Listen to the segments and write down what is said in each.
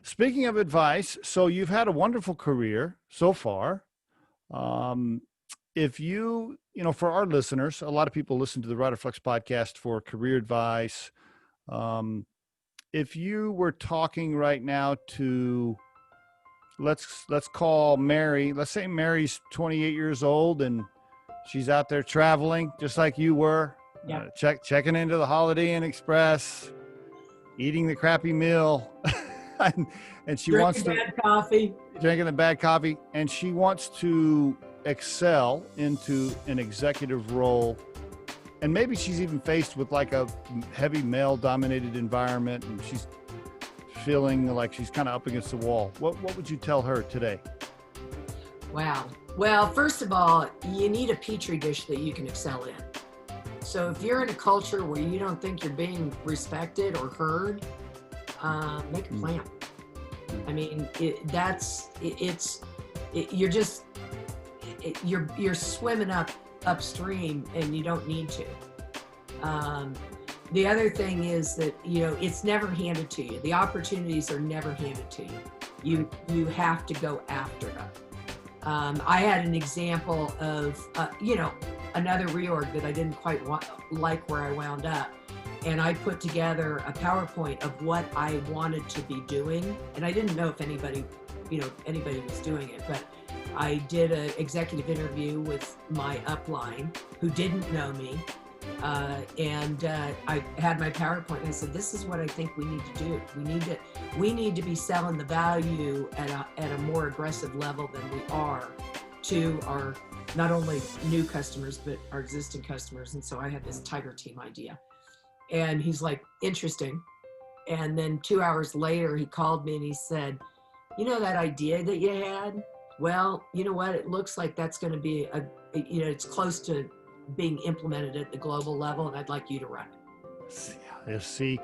Speaking of advice, so you've had a wonderful career so far. If for our listeners, a lot of people listen to the Riderflex podcast for career advice. Um, if you were talking right now to, let's call Mary, let's say Mary's 28 years old and she's out there traveling just like you were, Yeah. checking into the Holiday Inn Express, eating the crappy meal, and she wants to bad coffee. drinking the bad coffee, and she wants to excel into an executive role. And maybe she's even faced with like a heavy male dominated environment and she's feeling like she's kind of up against the wall. What would you tell her today? Wow. Well, first of all, you need a petri dish that you can excel in. So if you're in a culture where you don't think you're being respected or heard, make a plan. I mean, you're swimming upstream and you don't need to. The other thing is that, it's never handed to you. The opportunities are never handed to you. You have to go after them. I had an example of, another reorg that I didn't quite like where I wound up. And I put together a PowerPoint of what I wanted to be doing. And I didn't know if anybody was doing it, but I did an executive interview with my upline who didn't know me. And I had my PowerPoint and I said, this is what I think we need to do. We need to be selling the value at a more aggressive level than we are to our, not only new customers, but our existing customers. And so I had this Tiger Team idea. And he's like, interesting. And then 2 hours later, he called me and he said, that idea that you had? Well, you know what? It looks like that's going to be it's close to being implemented at the global level, and I'd like you to run it. See,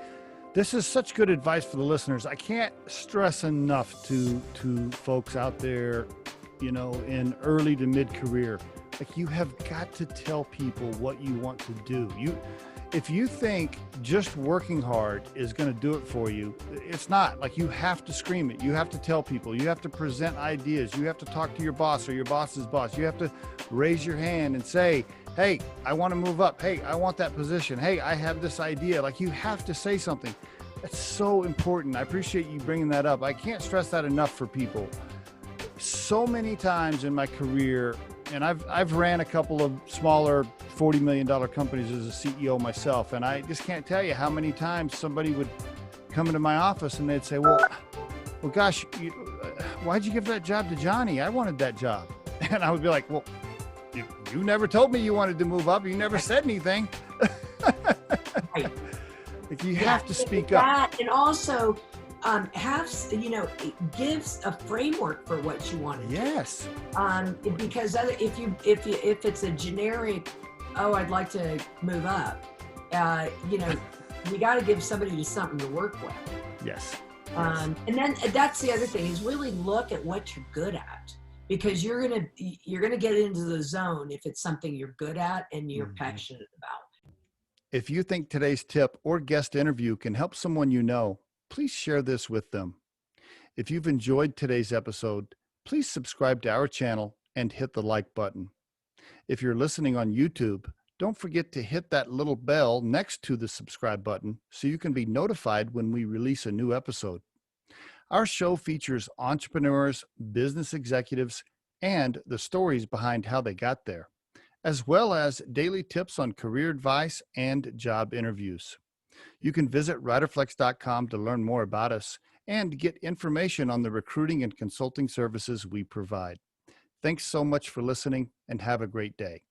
this is such good advice for the listeners. I can't stress enough to folks out there, in early to mid-career. Like, you have got to tell people what you want to do. If you think just working hard is going to do it for you, it's not. Like, you have to scream it. You have to tell people. You have to present ideas. You have to talk to your boss or your boss's boss. You have to raise your hand and say, hey, I want to move up. Hey, I want that position. Hey, I have this idea. Like, you have to say something. That's so important. I appreciate you bringing that up. I can't stress that enough for people. So many times in my career, and I've ran a couple of smaller $40 million companies as a CEO myself. And I just can't tell you how many times somebody would come into my office and they'd say, well, gosh, why'd you give that job to Johnny? I wanted that job. And I would be like, well, you never told me you wanted to move up. You never said anything. Right. Like, you have to speak up. And also, it gives a framework for what you want to do. Yes. Because if it's a generic, I'd like to move up, you got to give somebody something to work with. Yes. And then that's the other thing is really look at what you're good at, because you're gonna get into the zone if it's something you're good at and you're passionate about. If you think today's tip or guest interview can help someone you know, please share this with them. If you've enjoyed today's episode, please subscribe to our channel and hit the like button. If you're listening on YouTube, don't forget to hit that little bell next to the subscribe button so you can be notified when we release a new episode. Our show features entrepreneurs, business executives, and the stories behind how they got there, as well as daily tips on career advice and job interviews. You can visit riderflex.com to learn more about us and get information on the recruiting and consulting services we provide. Thanks so much for listening, and have a great day.